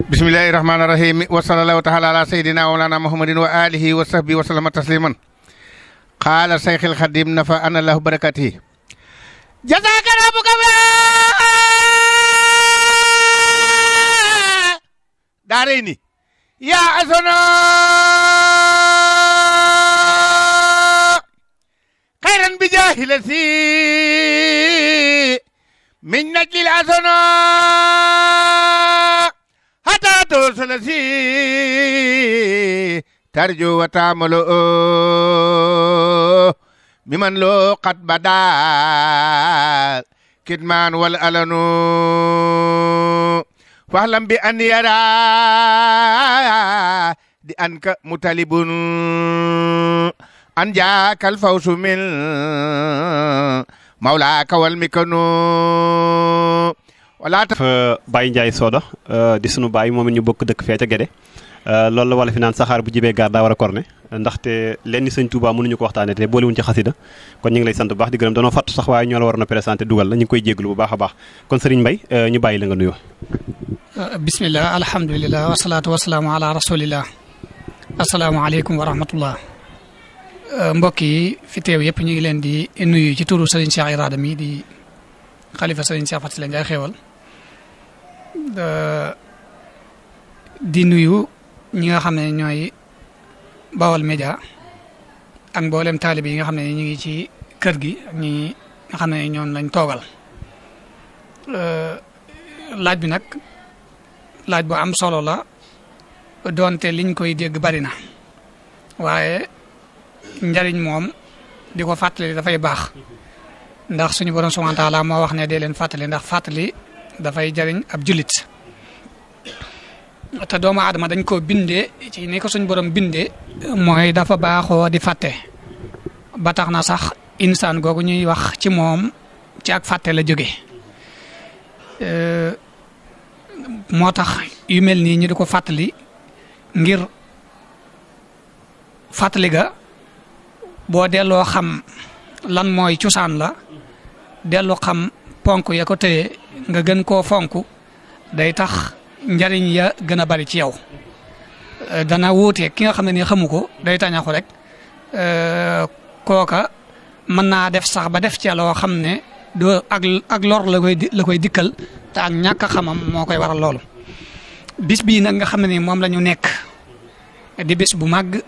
bismillahi rahmani rahim wa sallallahu taala ala sayyidina wa lana muhammadin wa alihi wa sahbihi wa sallama tasliman qala shaykhul khadim nafa ana lahu barakatihi jazaka rabbuka daarayni ya asana khairan bi jahilati min najlil asana hatta tosalasi tarju wa taamalu biman lo qad badal kidman wal alanu fahlam bi an yara di anka mutalibun an jaakal fawsu min mawlaaka wal mikanu wala Baye Ndiaye Soda di sunu baay moom it ñu bokk dëkk fee ca Gédé loolu la wala fi naan saxaar bu jibee gaar daa war a korne ndaxte lenn sëñ Touba mënuñu ko waxtaane te boolewuñ ci xasida kon ñu ngi lay sant bu baax di gërëm danoo fàttu sax waaye ñoo la waroon a présenté dugal la ñu ngi koy jégalu bu baax a baax kon Serigne Mbaye ñu bàyyi la nga nuyoo. bismillah alhamdulilah wasalaatu wasalaamu ala rasulillah asalaamaaleykum wa rahmatullah mbokk yi fi teew yëpp ñu ngi leen di nuyu ci turu Serigne Cheikh Irada mi di xalifa Serigne Cheikh Faty Sylla Ndiaye xéewal di nuyu ñi nga xam ne ñooy Bawol Média ak mboolem taalibe yi nga xam ne ñu ngi ci kër gi ak ñi nga xam ne ñoom lañ toogal laaj bi nag laaj bu am solo la doonte liñ koy dégg bari na waaye njariñ moom di ko fàttali dafay baax ndax suñu borom subhanahu wa taala moo wax ne dee leen fàttali ndax fàttali dafay jariñ ab jullit te doomu aadama dañ ko bindee ci ni ko suñu borom bindee mooy dafa baaxoo di fàtte ba tax na sax insaan googu ñuy wax ci moom ci ak fàtte la jóge moo tax yu mel nii ñu di ko fàttali ngir fàttali ga boo delloo xam lan mooy cosaan la dellu xam ponk ya ko téye nga gën koo fonk day tax njariñ ya gën a bari ci yow dana wuute ki nga xam ne ni xamu ko day tañaxu rek kooka mën naa def sax ba def ci loo xam ne doo ak lor la koy dikkal te ak ñàkk a xamam moo koy waral loolu bis bii nag nga xam ne ni moom la ñu nekk di bis bu màgg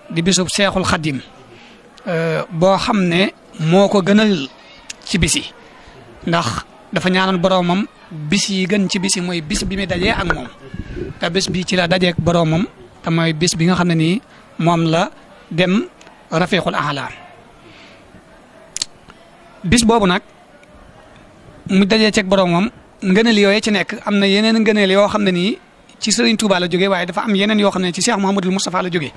di bisub Seexul Xadim boo xam ne moo ko gënal ci bis yi ndax dafa ñaanoon boroomam bis yi gën ci bis yi mooy bis bi muy dajee ak moom te bis bi ci la dajee ak boroomam te mooy bis bi nga xam ne nii moom la dem rafiqul aala bis boobu nag mu dajee ceeg boroomam ngëneel yooyu ci nekk am na yeneen ngëneel yoo xam ne nii ci Serigne Touba la jógee waaye dafa am yeneen yoo xam ne ci Cheikh Mouhamadul Moustapha la jógee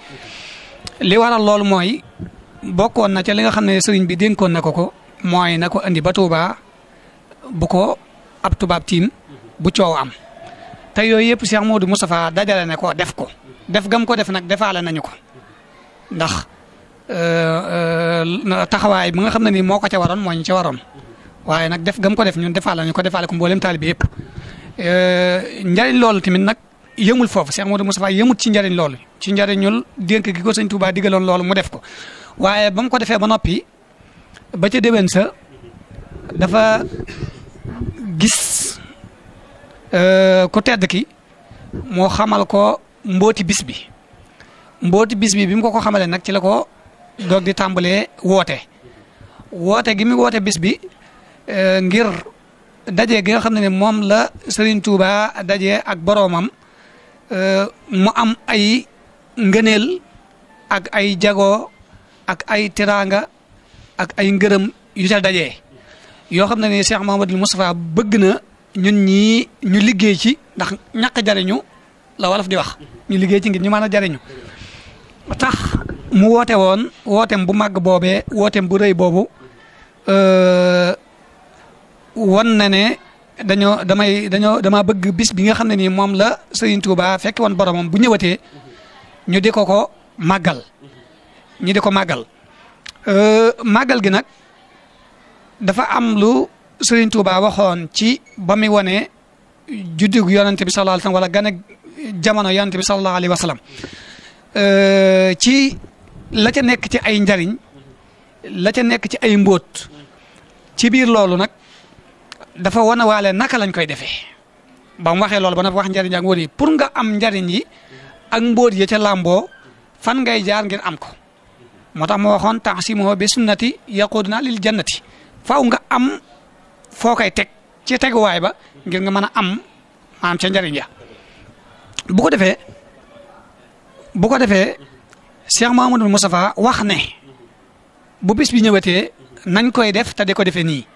li waral loolu mooy bokkoon na ca li nga xam ne Serigne bi dénkoon na ko mooy na ko andi ba Touba bu ko ab tubaab tiim bu coow am te yooyu yëpp Cheikh Mouhamadou Moustapha dajale ne ko def gam ko def nag defaale nañu ko ndax taxawaay bi nga xam ne nii moo ko ca waroon moo ñu ca waroon waaye nag def gam ko def ñun defaale ko mboolem taalibe yëpp njariñ loolu tamit nag yëmul foofu Cheikh Mouhamadou Moustapha yëmut ci njariñ loolu ci njariñul dénk gi ko sëñ Touba digaloon loolu mu def ko waaye ba mu ko defee ba noppi ba ca déwén sa dafa gis ku tedd ki moo xamal ko mbooti bis bi bi mu ko xamalee nag ci la ko doog di tàmbalee woote gi mu woote bis bi ngir daje gi nga xam ne moom la Serigne Touba daje ak boroomam mu am ay ngëneel ak ay jago ak ay teraanga ak ay ngërëm yu ca dajee yoo xam ne ni Cheikh Mouhamadou Moustapha bëgg na ñun ñii ñu liggéey ci ndax ñàkk jariñu la wolof di wax ñu liggéey ci ngir ñu mën a jariñu tax mu woote woon wooteem bu màgg boobee wooteem bu rëy boobu won na ne dama bëgg bis bi nga xam ne nii moom la Serigne Touba fekk woon boromam bu ñëwatee ñu di ko màggal màggal gi nag dafa am lu Serigne Touba waxoon ci ba muy wane juddug yonante bi sallallahu alayhi wasallam wala gane jamono yonent bi sallallahu alayhi wa sallam ci la ca nekk ci ay njariñ la ca nekk ci ay mbóot ci biir loolu nag dafa wane waale naka lañ koy defee ba mu waxee loolu ba na wax njariñ ak mbóot yi pour nga am njariñ yi ak mbóot yi ca làmboo fan ngay jaar ngir am ko moo tax moo waxoon ta'simuhu bi sunnati yaquduna lil jannati faaw nga am foo koy teg ci teguwaay ba ngir nga mën a am maanaam ca njariñ ya bu ko defee Cheikh Mouhamadoul Moustapha wax ne bu bis bi ñëwatee nañ koy def te di ko defee nii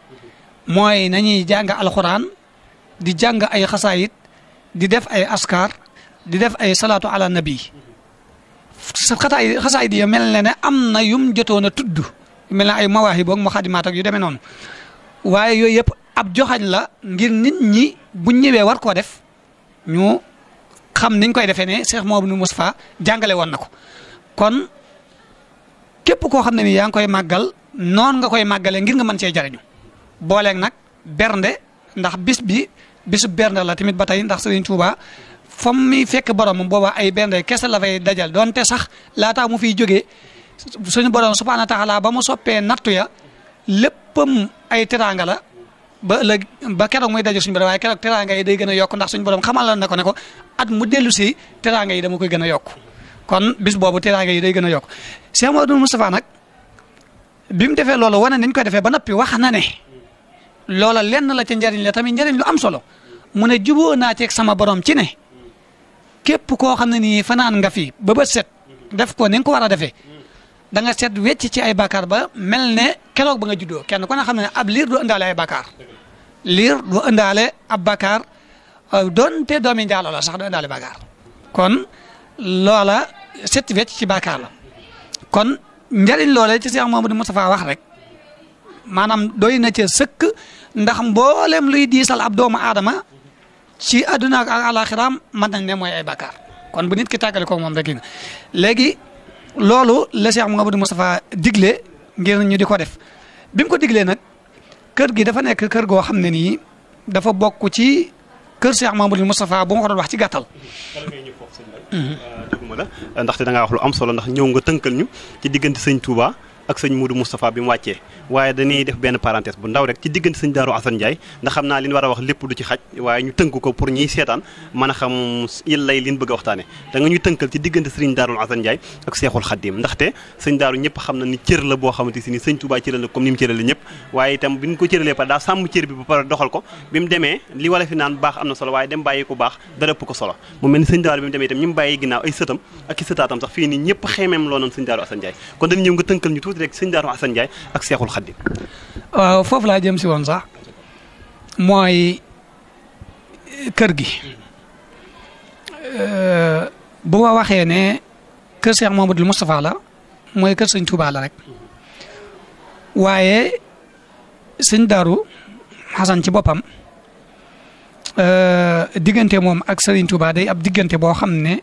mooy nañuy jàng alxuraan di jàng ay xasaayit di def ay askar di def ay salaatu ala nabi xasaayit yi mel ne am na yum jotoon a tudd mel ne ay mawaahib ak muxadimaat ak yu demee noonu waaye yooyu yëpp ab joxañ la ngir nit ñi buñ ñëwee war koo def ñu xam niñ koy defee ne Cheikh Mouhamadoul Moustapha jàngale woon na ko kon képp koo xam ne ni yaa ngi koy màggal noonu nga koy màggalee ngir nga mën cee jariñu booleeg nag bernde ndax bisu bernde la tamit ba tey ndax Serigne Touba fam mi fekk borom booba ay bernde kese la fay dajal donte sax laataa mu fiy jógee suñu borom subhaanahu wa taala ba mu soppee nattu ya léppam ay teraanga la ba ëllëg ba keroog muy daje suñu borom waaye keroog teraanga yi day gën a yokk ndax suñu borom xamal la ne ko at mu dellu si teraanga yi dama koy gën a yokk kon bis boobu teraanga yi day gën a yokk Cheikh Mouhamadoul Moustapha nag bi mu defee loolu wane nañ koy defee ba noppi wax na ne loola lenn la ca njariñ la tamit njariñ lu am solo mu ne juboo naa ceeg sama borom ci ne képp koo xam ne nii fanaan nga fi ba bët set def ko ni nga ko war a defee da nga set wecc ci ay bàkkaar ba mel ne keroog ba nga juddoo kenn ku ne xam ne ab liir du ëndaale ay bàkkaar liir du ëndaale ab bàkkaar doonte doomi njaalo la sax du ëndaale bàkkaar kon loola set wecc ci bàkkaar la kon njariñ loolee ci Cheikh Mouhamadoul Moustapha wax rek maanaam doy na ca sëkk ndax mboolem luy diisal ab doomu aadama ci àdduna ak alaxiraam mën nañ ne mooy ay bàkkaar kon bu nit ki tàggale ko moom rek léegi loolu la Cheikh Mouhamadoul Moustapha digle ngir ñu di ko def bi mu ko diglee nag kër gi dafa nekk kër goo xam ne nii dafa bokk ci kër Cheikh Mouhamadoul Moustapha bu ma ko doon wax ci gàttal. dëgguma la ndaxte da ngaa wax lu am solo ndax ñëw nga tënkal ñu ci diggante sëñ Touba ak sëñ Modou Moustapha bi mu wàccee waaye dañuy def benn parenthèse bu ndaw rek ci diggante sëñ Darou Assane Ndiaye ndax xam naa li ñu war a wax lépp du ci xaj waaye ñu tënk ko pour ñiy seetaan mën a xam lay li ñu bëgg a waxtaane da nga ñu tënkal ci diggante sëñ Darou Assane Ndiaye ak Seexul Xaddim ndaxte sëñ Darou ñëpp xam na ni cër la boo xamante si ni sëñ Touba cëral la comme ni mu cërale ñëpp waaye itam bi ñu ko cëralee par daa sàmm cër bi ba pare doxal ko bi mu demee li wala fi naan baax am na solo waaye dem bàyyi ko baax dara ëpp ko solo mu mel ni sëñ Darou bi mu demee itam ñi mu bàyyi ginnaaw ay sëtam ak i sëtaatam sax fii nii ñëpp xeemeem loo noon sëñ Darou Assane Ndiaye kon dañu ñëw nga tënkal ñu tuuti rek sëñ Darou Assane Ndiaye ak Seexul Xaddim. waaw foofu laa jëm si woon sax mooy kër gi bu ma waxee ne kër Cheikh Mouhamadoul Moustapha la mooy kër sëñ Touba la rek waaye sëñ Darou Assane ci boppam diggante moom ak Serigne Touba day ab diggante boo xam ne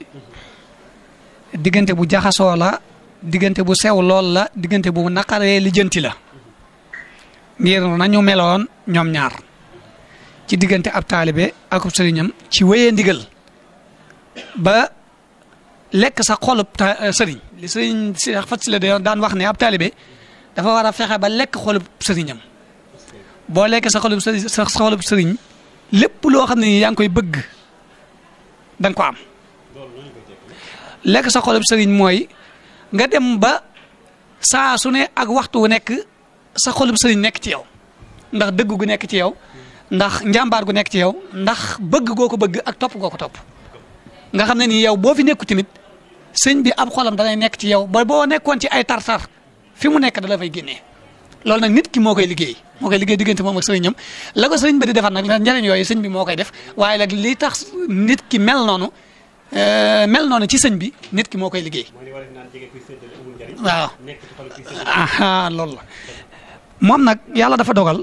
diggante bu jaxasoo la diggante bu sew lool la diggante bu naqaree lijjanti la ngir nañu meloon ñoom ñaar ci diggante ab taalibe ak sëriñam ci wéyee ndigal ba lekk sa xolub sëriñ li sëriñ Cheikh Faty Sylla daan wax ne ab taalibe dafa war a fexe ba lekk xolub sëriñam boo lekk sa xolub sëriñ lépp loo xam ne nii yaa ngi koy bëgg da nga ko am lekk sa xolub sëriñ mooy nga dem ba saa su ne ak waxtu wu nekk sa xolub sëriñ nekk ci yow ndax dëgg gu nekk ci yow ndax njàmbaar gu nekk ci yow ndax bëgg goo ko bëgg ak topp goo ko topp nga xam ne nii yow boo fi nekku tamit sëñ bi ab xolam danay nekk ci yow ba boo nekkoon ci ay tar-tar fi mu nekk da la fay génnee loolu nag nit ki moo koy liggéey diggante moom ak sëriñam la ko sëriñ ba di defar nag njariñ yooyu sëñ bi moo koy def waaye nag li tax nit ki mel noonu ci sëñ bi nit ki moo koy liggéey waaw loolu la moom nag yàlla dafa dogal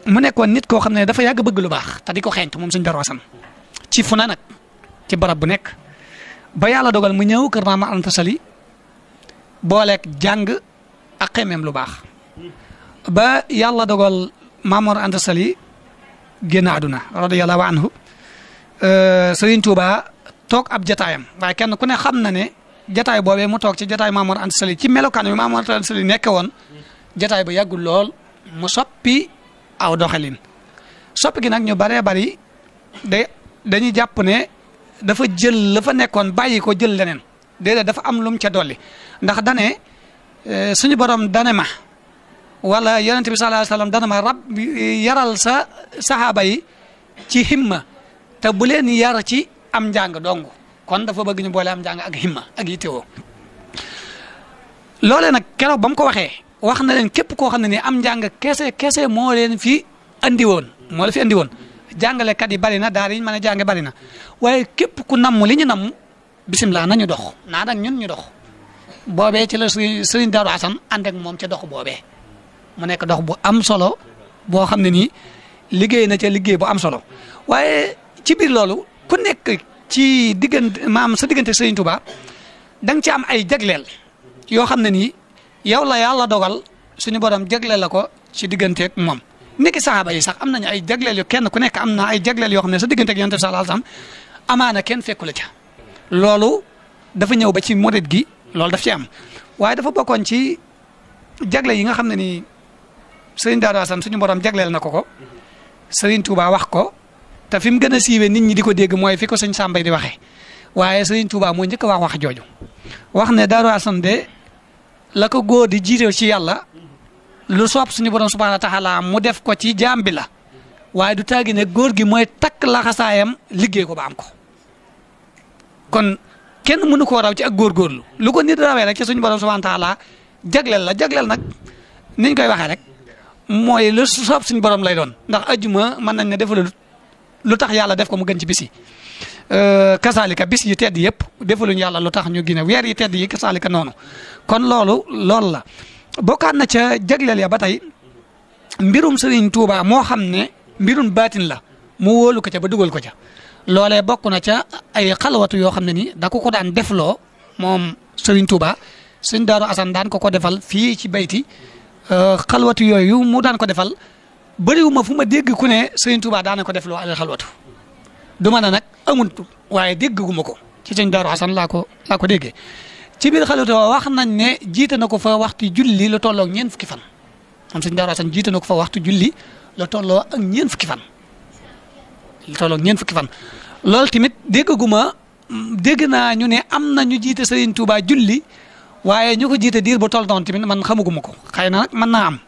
mu nekkoon nit koo xam ne dafa yàgg bëgg lu baax te di ko xeeñtu moom sëñ Darou Assane ci fu na nag ci barab bu nekk ba yàlla dogal mu ñëw kër Maam Anta Sali booleeg jàng ak xemeem lu baax ba yàlla dogal Maam Mor Anta Sali génn àdduna radiyallahu anhu Serigne Touba toog ab jataayam waaye kenn ku ne xam na ne jataay boobee mu toog ci jataay Maam Mor Anta Sali ci melokaan wi Maam Mor Anta Sali nekk woon jataay ba yàggul lool mu soppi aw doxalin soppi gi nag ñu baree bari dañuy jàpp ne dafa jël la fa nekkoon bàyyi ko jël leneen déedéet dafa am lum ca dolli ndax dane suñu borom dane ma wala yonent bi sallallahu alayhi wasallam dana ma rab yaral sa saxaaba yi ci himma te bu leen yar ci am njàng dong kon dafa bëgg ñu boole am njàng ak himma ak yittewoo loolee nag keroog ba mu ko waxee wax na leen képp koo xam ne nii am njàng kese moo leen fi andi woon moo la fi andi woon jàngalekat yi bari na daara yi ñu mën a jànge bari na waaye képp ku namm li ñu namm bisimilah nañu dox naa nag ñun ñu dox boobee ci la Sëriñ Daaru Asan ànd ak moom ca dox boobee mu nekk dox bu am solo boo xam ne nii liggéey na ca liggéey bu am solo waaye ci biir loolu ku nekk ci diggante maam sa diggante Sëriñ Tuubaa da nga ci am ay jagleel yoo xam ne nii yow la yàlla dogal suñu borom jagleel la ko ci digganteeg moom niki saxaaba yi sax am nañu ay jagleel yu kenn ku nekk am na ay jagleel yoo xam ne sa digganteeg Yonent bi sallallahu alayhi wasallam amaana kenn fekku la ca loolu dafa ñëw ba ci murid gi loolu daf ci am waaye dafa bokkoon ci jagle yi nga xam ne nii Sëriñ Daaru Asan suñu borom jagleel na ko Sëriñ Tuubaa wax ko te fi mu gën a siiwee nit ñi di ko dégg mooy fi ko sëñ Sàmbay di waxee waaye Sëriñ Tuubaa moo njëkk a wax jooju wax ne Daaru Asan de la ko góor di jiite ci yàlla lu soob suñu borom subhaanahu wa taala mu def ko ci jaam bi la waaye du taagi ne góor gi mooy takk laxasaayam liggéey ko ba am ko kon kenn mënu koo raw ci ak góorgóorlu lu ko nit rawee rek ci suñu borom subhaanahu wa taala jagleel nag niñ koy waxee rek mooy lu soob suñu borom lay doon ndax ajjuma mën nañ ne defalu lu tax yàlla def ko mu gën ci bis yi kasaalika bis yu tedd yëpp defaluñ yàlla lu tax ñu gine weer yi tedd yi kasaalika noonu kon loolu la bokkaat na ca jagleel ya ba tey mbirum Sëriñ Tuubaa moo xam ne mbirum baatin la mu wóolu ko ca ba dugal ko ca loolee bokk na ca ay xalwatu yoo xam ne ni da ko daan defloo moom Sëriñ Tuubaa Sëriñ Daaru Asan daan ko defal fii ci bayti xalwatu yooyu mu daan ko defal bëriwuma fu ma dégg ku ne Sëriñ Tuubaa daan ko defloo ay xalwatu du ma ne nag amul waaye dégguma ko ci Sëriñ Daaru Asan laa ko déggee ci biir xalwatu wax nañ ne jiite na ko fa waxtu julli lu tolloo ak ñeent fukki fan moom Sëriñ Daaru Asan jiite na ko fa waxtu julli lu tolloo ak ñeent fukki fan loolu tamit dégg naa ñu ne am na ñu jiite Sëriñ Tuubaa julli waaye ñu ko jiite diir bu toll noonu tamit man xamuguma ko xëy na nag mën naa am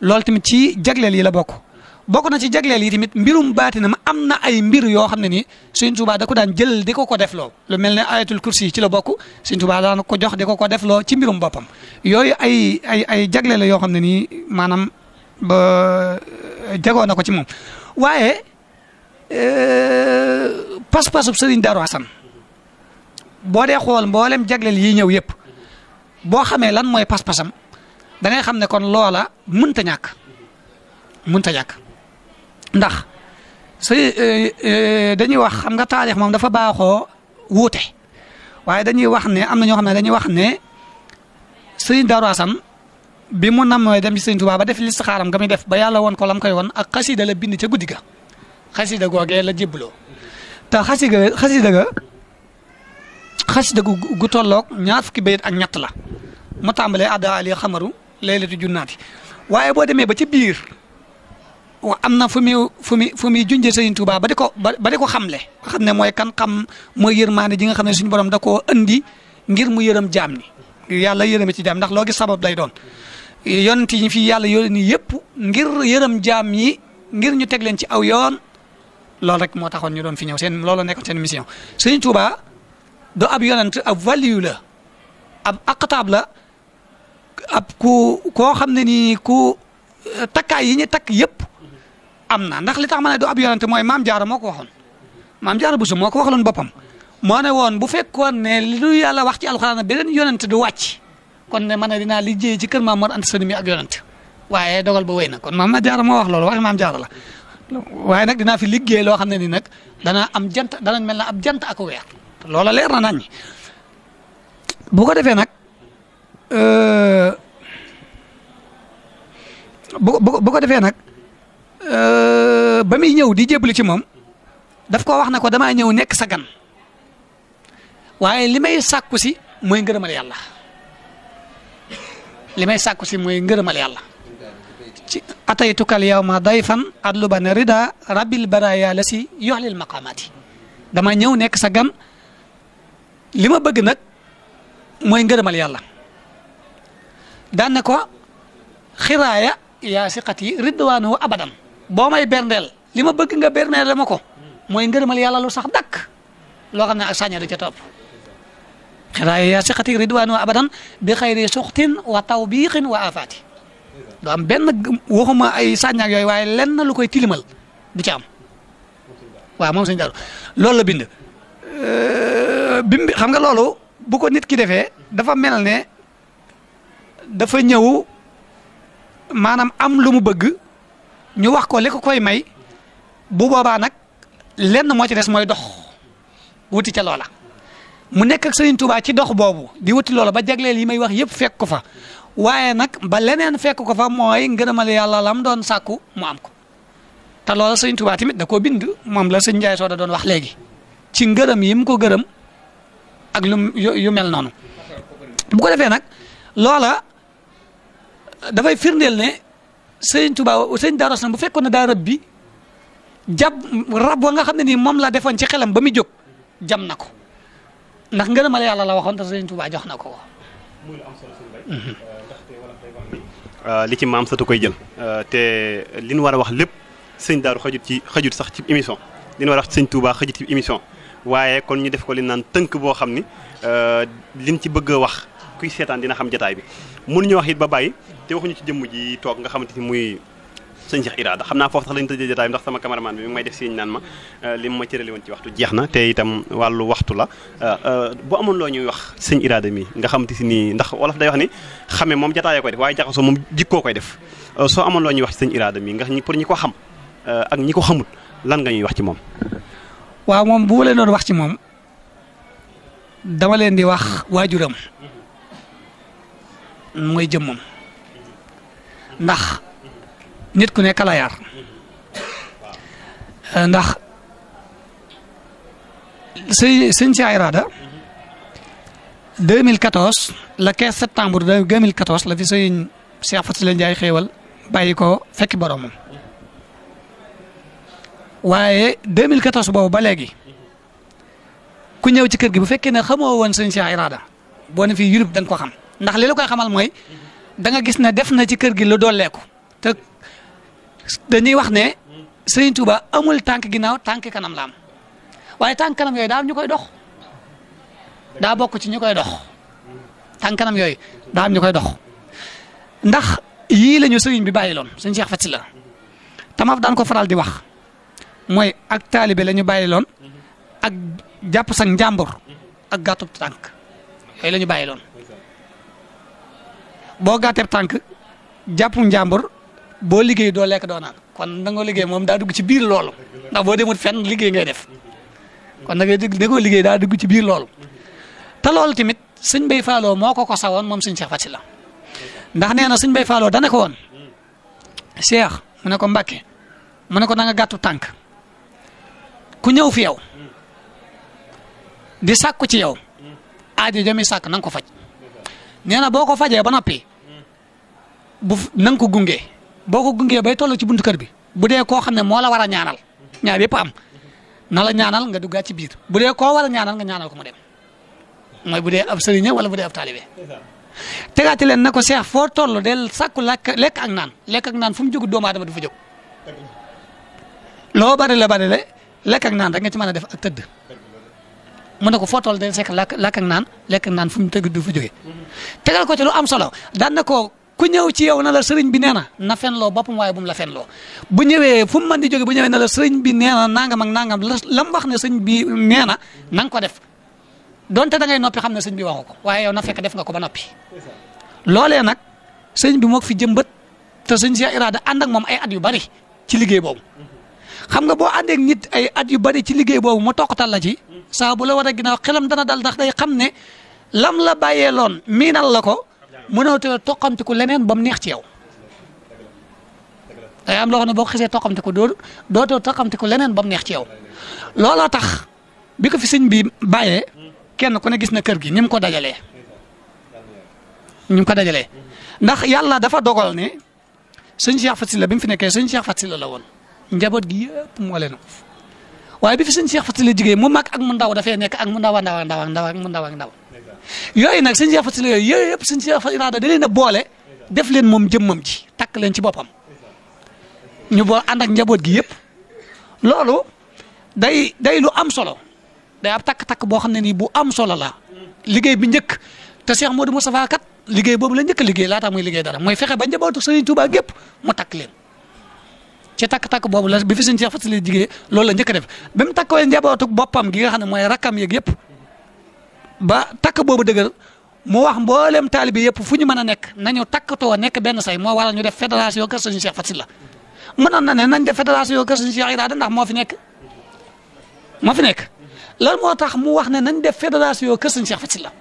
loolu tamit ci jagleel yi la bokk na ci jagleel yi tamit mbirum baatinam am na ay mbir yoo xam ne ni Sëriñ Tuubaa da ko daan jël di ko defloo lu mel ne ayatul kursi ci la bokk Sëriñ Tuubaa daan ko jox di ko defloo ci mbirum boppam yooyu ay jagleel la yoo xam ne nii maanaam ba jagoo na ko ci moom waaye pas-pasub Sëriñ Daaru Asan boo dee xool mboolem jagleel yi ñëw yëpp boo xamee lan mooy pas-pasam da ngay xam ne kon loola mënta ñàkk ndax dañuy wax xam nga taarix moom dafa baaxoo wuute waaye dañuy wax ne am na ñoo xam ne dañuy wax ne Sëriñ Daaru Asan bi mu nam mooy dem ci Sëriñ Tuubaa ba def listixaaram nga muy def ba yàlla woon ko lam koy woon ak xasida la bind ca guddi ga xasida googee la jébbaloo te xasida gu tolloog ñaar fukki bayit ak ñett la mu tàmbalee adda ali xamaru laylatu junnaati waaye boo demee ba ci biir am na fu muy junjee Sëriñ Tuubaa ba di ko xamle xam ne mooy kan xam mooy yërmaande ji nga xam ne suñu borom da koo andi ngir mu yërëm jaam ni yàlla yërëme ci jaam ndax loo gis sabab lay doon yonent yi fi yàlla yónni yëpp ngir yërëm jaam yi ngir ñu teg leen ci aw yoon loolu rek moo taxoon ñu doon fi ñëw loolu nekkoon seen mission Sëriñ Tuubaa do ab yonent ab waliyu la ab aqtaab la ab koo xam ne nii ku takkaay yi ñu takk yëpp am na ndax li tax ma ne do ab yonent mooy Maam Jaara moo ko waxoon Maam Jaara Buso moo ko waxaloon boppam moo ne woon bu fekkoon ne lu yàlla wax ci alxuraan beneen yonent du wàcc kon ne ma ne dinaa liggéey ci kër Maam Mor Anta Sali mi ak yonent waaye dogal ba wéy na kon Maam Jaara moo wax loolu waxi Maam Jaara la waaye nag dinaa fi liggéey loo xam ne ni nag dana mel na ab jant ak weer loola leer na nañ bu ko defee nag bu ko defee nag ba muy ñëw di jébbalu ci moom daf ko wax ne ko damaa ñëw nekk sa gan waaye li may sàkku si mooy ngërëmal yàlla li may sàkku si mooy ngërëmal yàlla ci ataytukal yawma dayfan adluban rida rabbil baraya la si yoxlil maqaamaati dama ñëw nekk sa gan li ma bëgg nag mooy ngërëmal yàlla daan ne ko xiraaya yaa siqati ridwaanu abadan boo may berndeel li ma bëgg nga berndeel ma ko mooy ngërëmal yàlla lu sax dakk loo xam ne ak saña du ca topp xiraaya yaa siqati ridwaanu abadan bi xayri suxtin wa tawbiixin wa afaati du am benn waxuma ay sañaak yooyu waaye lenn lu koy tilimal du ci am waaw moom sëñ Daaru loolu la bind xam nga loolu bu ko nit ki defee dafa mel ne dafa ñëw maanaam am lu mu bëgg ñu wax ko li ko koy may bu boobaa nag lenn moo ci des mooy dox wuti ca loola mu nekk ak Sëriñ Tuubaa ci dox boobu di wuti loola ba jagleel yi may wax yëpp fekk ko fa waaye nag ba leneen fekk ko fa mooy ngërëmal yàlla lam doon sàkku mu am ko te loola Sëriñ Tuubaa tamit da koo bind moom la sëñ Njaay Sooda doon wax léegi ci ngërëm yi mu ko gërëm ak lu yu mel noonu bu ko defee nag loola dafay firndeel ne Sëriñ Tuubaa sëñ Daaru Asan bu fekkoon ne daa rëb bi jàpp rab wa nga xam ne nii moom la defoon ci xelam ba muy jóg jam na ko ndax ngërëmal yàlla la waxoon te Sëriñ Tuubaa jox na ko. muy lu am solo suñu bay li ci maam satu koy jël te li ñu war a wax lépp sëñ Daaru xajut sax ci émission li ñu war a wax sëñ Tuubaa xajut ci émission waaye kon ñu def ko li naan tënk boo xam ni liñ ci bëgg a wax kuy seetaan dina xam jataay bi mënuñu wax it ba bàyyi te waxuñu ci jëmm ji toog nga xamante ni muy sëñ Cheikh Irada xam naa foofu sax lañu tëjee jataay bi ndax sama cameraman bi mi ngi may def siñ naan ma li ma cërale woon ci waxtu jeex na te itam wàllu waxtu la bu amoon loo ñuy wax sëñ Irada mi nga xamante si nii ndax wolof day wax ni xame moom jataayoo koy def waaye jaxasoo moom jikkoo koy def soo amoon loo ñuy wax ci sëñ Irada mi nga pour ñi ko xam ak ñi ko xamut lan nga ñuy wax ci moom. waaw moom bu ma leen doon wax ci moom dama leen di wax waajuram mooy jëmmam ndax nit ku nekk la yar ndax sëñ Cheikh Irada 2014 le 15 septembre 2014 la fi sëñ Cheikh Faty Ndiaye xéewal bàyyi ko fekki boromam waaye 2014 boobu ba léegi ku ñëw ci kër gi bu fekkee ne xamoo woon sëñ Cheikh Irada boo ne fii Europe da nga ko xam ndax li la koy xamal mooy da nga gis ne def na ci kër gi lu dooleeku te dañuy wax ne Sëriñ Tuuba amul tànk ginnaaw tànk kanam la am waaye tànk kanam yooyu daa am ñu koy dox daa bokk ci ñu koy dox tànk kanam yooyu daa am ñu koy dox ndax yii la ñu sëriñ bi bàyyi loon sëñ Cheikh Faty la tamaf daan ko faral di wax mooy ak taalibe la ñu bàyyi loon ak jàpp sax njàmbur ak gàttub tànk yooyu la ñu bàyyi loon boo gàtteeb tànk jàpp njàmbur boo liggéey doo lekk doo naan kon da nga liggéey moom daa dugg ci biir loolu ndax boo demut fenn liggéey ngay def kon da nga liggéey daa dugg ci biir loolu te loolu tamit sëñ Bay Falloo moo ko sawoon moom sëñ Cheikh Faty la ndax nee na sëñ Bay Falloo dana ko woon Cheikh mu ne ko Mbàkke mu ne ko da nga gàttu tànk ku ñëw fi yow di sàkku ci yow aajo jami sàkk na nga ko faj nee na boo ko fajee ba noppi na nga ko gunge boo ko gungee bay toll ci buntu kër bi bu dee koo xam ne moo la war a ñaanal ñaar yëpp am na la ñaanal nga duggaat ci biir bu dee koo war a ñaanal nga ñaanal ko mu dem mooy bu dee ab sëriñ wala bu dee ab taalibe tegaati leen na ko Seex foo toll del sàkku lekk ak naan fu mu jóg doomu aadama du fa jóg loo bari la lekk ak naan rek nga ci mën a def ak tëdd mu ne ko foo toll del sekk lekk ak naan fu mu tëgg du fa jóge tegal ko ci lu am solo daan na ko ku ñëw ci yow na la sëriñ bi nee na fenloo boppam waaye bu mu la fenloo bu ñëwee fu mu mën di jóge bu ñëwee na la sëriñ bi nee na nangam ak nangam la mu wax ne sëriñ bi nee na nga ko def donte da ngay noppi xam ne sëriñ bi waxu ko waaye yow na fekk def nga ko ba noppi. loolee nag sëriñ bi moo ko fi jëmbat te sëriñ Cheikh Irada ànd ak moom ay at yu bari ci liggéey boobu xam nga boo àndeek nit ay at yu bari ci liggéey boobu mu tokkatal la ci saa bu la war a ginnaaw xelam dana dal ndax day xam ne lam la bàyyee loon miinal la ko. mënoo te toqamtiku leneen ba mu neex ci yow day am loo xam ne boo ko xisee toqamtiku dootoo toqamtiku leneen ba mu neex ci yow looloo tax bi ko fi sëñ bi bàyyee kenn ku ne gis na kër gi ni mu ko dajalee ndax yàlla dafa dogal ne sëñ Cheikh Faty Sylla bi mu fi nekkee sëñ Cheikh Faty Sylla la woon njaboot gi yëpp moo leen waaye bi fi sëñ Cheikh Faty Sylla jigéen mu mag ak mu ndaw dafay nekk ak mu ndaw yooyu nag sëñ Cheikh Faty Sylla yooyu yëpp sëñ Cheikh Faty Sylla da leen a boole def leen moom jëmmam ji takk leen ci boppam ñu boo ànd ak njaboot gi yëpp loolu day lu am solo day ab takk-takk boo xam ne nii bu am solo la liggéey bi njëkk te Cheikh Modou Moustapha kat liggéey boobu la njëkk a liggéey laata muy liggéey dara mooy fexe ba njabootu Serigne Touba gépp mu takk leen ci takk-takk boobu la bi fi sëñ Cheikh Faty Sylla jigéen loolu la njëkk a def ba mu takkoo njabootu boppam gi nga xam ne mooy rakkam yeeg yëpp ba takk boobu dëgër mu wax mboolem taalibe yëpp fu ñu mën a nekk nañu takkatoo nekk benn say moo waral ñu def fédération kër sëñ Cheikh Faty Sylla mënoon na ne nañ def fédération kër sëñ Cheikh Irada ndax moo fi nekk lan moo tax mu wax ne nañ def fédération kër sëñ Cheikh Faty Sylla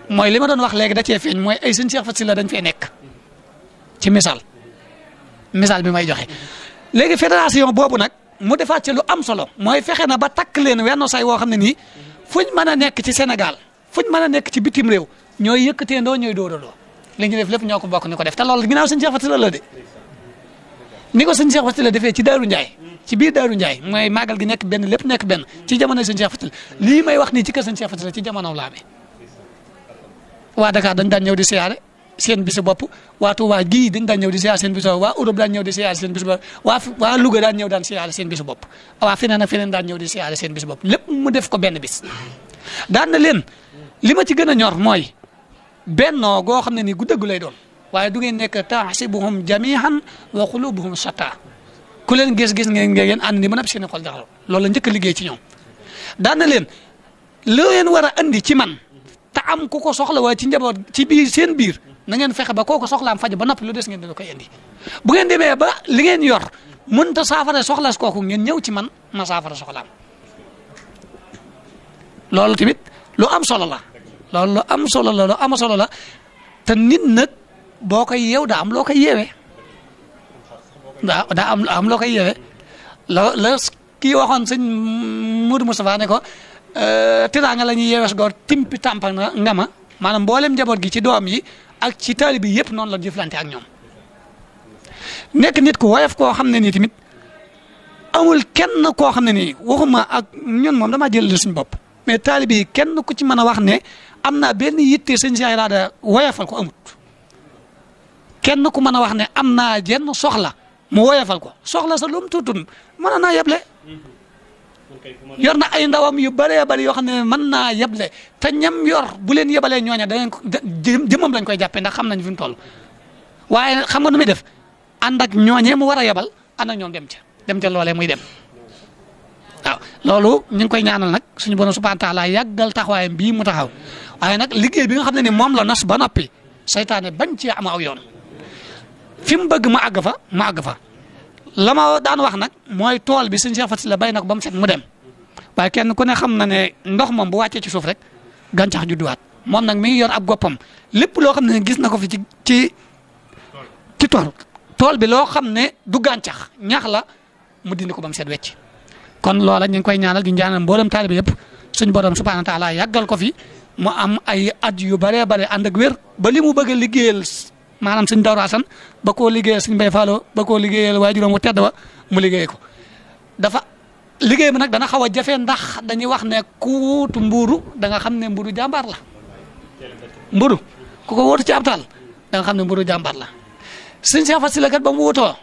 mooy li ma doon wax léegi da cee feeñ mooy ay sëñ Cheikh Faty Sylla dañ fee nekk ci misaal bi may joxe léegi fédération boobu nag mu defaat ci lu am solo mooy fexe na ba takk leen wenn say woo xam ne nii fuñ mën a nekk ci Sénégal fuñ mën a nekk ci bitim réew ñooy yëkkateendoo ñooy dóorandoo li ñu def lépp ñoo ko bokk ni ko def te loolu ginnaaw sëñ Cheikh Faty Sylla la de ni ko sëñ Cheikh Faty Sylla defee ci Daaru Njaay ci biir Daaru Njaay mooy màggal gi nekk benn lépp nekk benn ci jamono sëñ Cheikh Faty Sylla lii may wax nii ci kër sëñ Cheikh Faty Sylla ci jamono laa amee waa Dakar dañ daan ñëw di siyaare seen bisu bopp waa Touba gii dañ daan ñëw di siyaare seen bisu bopp waa Europe daan ñëw di siyaare seen bisu bopp waa Louga daan ñëw daan siyaare seen bisu bopp waa feneen ak feneen daan ñëw di siyaare seen bisu bopp lépp mu def ko benn bis daan na leen li ma ci gën a ñor mooy bennoo goo xam ne nii gu dëggu lay doon waaye du ngeen nekk tahsibuhum jamihan wa qulubuhum shatta ku leen gis-gis ngeen ànd ni mën a seen xol jaxal loolu la njëkk a liggéey ci ñoom daan na leen loo leen war a andi ci man te am ku ko soxla waaye ci njaboot ci biir seen biir na ngeen fexe ba kooku soxlaam faj ba noppi lu des ngeen dina koy indi bu ngeen demee ba li ngeen yor mënta saafara soxlas kooku ngeen ñëw ci man ma saafara soxlaam loolu tamit lu am solo la lu am solo la te nit nag boo koy yeew daa am loo koy yeewee daa am loo koy yeewee la kii waxoon sëñ Modou Moustapha ne ko teraanga la ñuy yeewees goor timpi tàmpa nga ma maanaam mboolem njaboot gi ci doom yi ak ci taalibe yi yëpp noonu la jëflante ak ñoom nekk nit ku woyof koo xam ne nii tamit amul kenn koo xam ne nii waxuma ak ñun moom damaa jël suñu bopp mais taalibe yi kenn ku ci mën a wax ne am naa benn yitte sëñ Cheikh Irada woyofal ko amut kenn ku mën a wax ne am naa jenn soxla mu woyofal ko soxla sa lu mu tuutun mën naa yeble yor na ay ndawam yu bëree bëri yoo xam ne mën naa yeble te ñam yor bu leen yebalee ñooña danañ ko jëmmam lañ koy jàppee ndax xam nañ fi mu toll waaye xam nga nu muy def ànd ak ñooñee mu war a yebal ànd ak ñoom dem ca loolee muy dem waaw loolu ñu ngi koy ñaanal nag suñu borom subhanahu wa taala yàggal taxawaayam bii mu taxaw waaye nag liggéey bi nga xam ne ni moom la nos ba noppi saytaane bañ ci am aw yoon fi mu bëgg ma àgg fa la ma daan wax nag mooy tool bi sëñ Cheikh Faty Sylla bay nag ba mu set mu dem waaye kenn ku ne xam na ne ndox moom bu wàccee ci suuf rek gàncax judduwaat moom nag mi ngi yor ab goppam lépp loo xam ne gis na ko fi ci tool bi loo xam ne du gàncax ñax la mu dindi ko ba mu set wecc kon loola ñu ngi koy ñaanal di ñaanal mboolem taalibe yëpp suñ borom subhanahu wa taala yàggal ko fi mu am ay at yu bëree bëri ànd ak wér ba li mu bëgg a liggéeyal maanaam suñ Daaru Asan ba koo liggéeyal suñ Mbay Faalo ba koo liggéeyal waajuram mu tedd wa mu liggéey ko dafa liggéey bi nag dana xaw a jafe ndax dañuy wax ne ku wuutu mbuuru da nga xam ne mburu jàmbaar la mburu ku ko wuutu ci ab taal da nga xam ne mburu jàmbaar la sëñ Cheikh Faty Sylla kat ba mu wutoo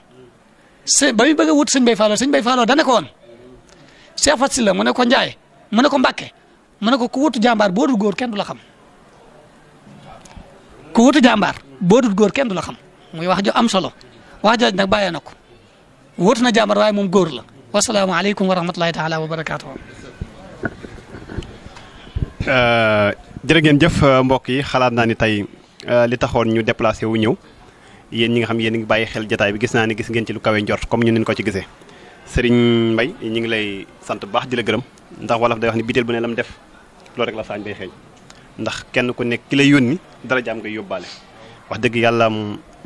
ba muy bëgg a wut sëñ Bay Faalo dane ko woon Cheikh Faty Sylla mu ne ko Njaay mu ne ko Mbàkke mu ne ko ku wutu jàmbaar boo dul góor kenn du la xam ku wutu jàmbaar boo dul góor kenn du la xam muy wax ju am solo wax jooj nag bàyyee na ko wutu na jàmbaar waaye moom góor la wasalaamaaleykum wa rahmatulahi taala wa barakaatu. jërë ngeen jëf mbokk yi xalaat naa ni tey li taxoon ñu déplacé wu ñëw yéen ñi nga xam yéen a ngi bàyyi xel jotaay bi gis naa ni gis ngeen ci lu kawe njort comme ñu nin ko ci gisee Serigne Mbaye ñu ngi lay sant bu baax di la gërëm ndax wolof day wax ni biteel bu ne lam def loolu rek la saañ bay xeeñ ndax kenn ku nekk ki lay yónni dara jaam ngay yóbbaale wax dëgg yàlla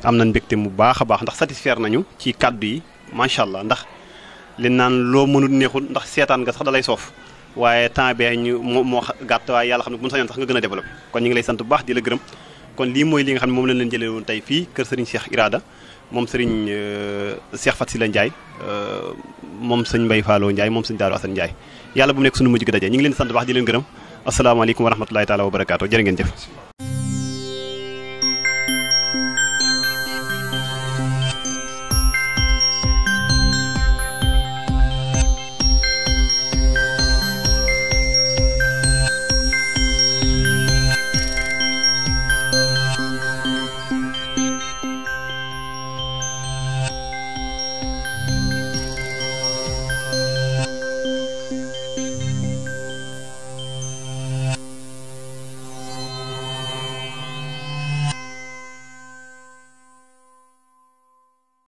am nañ mbégte mu baax a baax ndax satisfaire nañu ci kàddu yi macha allah ndax li naan loo mënul neexul ndax seetaan nga sax da lay soof waaye temps bee ñu moo gàtt waaye yàlla xam ne bu ñu sañoon sax nga gën a développé kon ñu ngi lay sant bu baax di la gërëm kon lii mooy li nga xam ne moom lañ leen jëlee woon tey fii kër Serigne Cheikh Irada moom Serigne Cheikh Faty Sylla Ndiaye moom sëñ Mbaye Fallou Ndiaye moom sëñ Daaru Assane Ndiaye yàlla bu mu nekk sunu mujj gi daje ñu ngi leen sant bu baax di leen gërëm asalaamaaleykum wa rahmatulahi taala wa barakaatu jërë ngeen jëf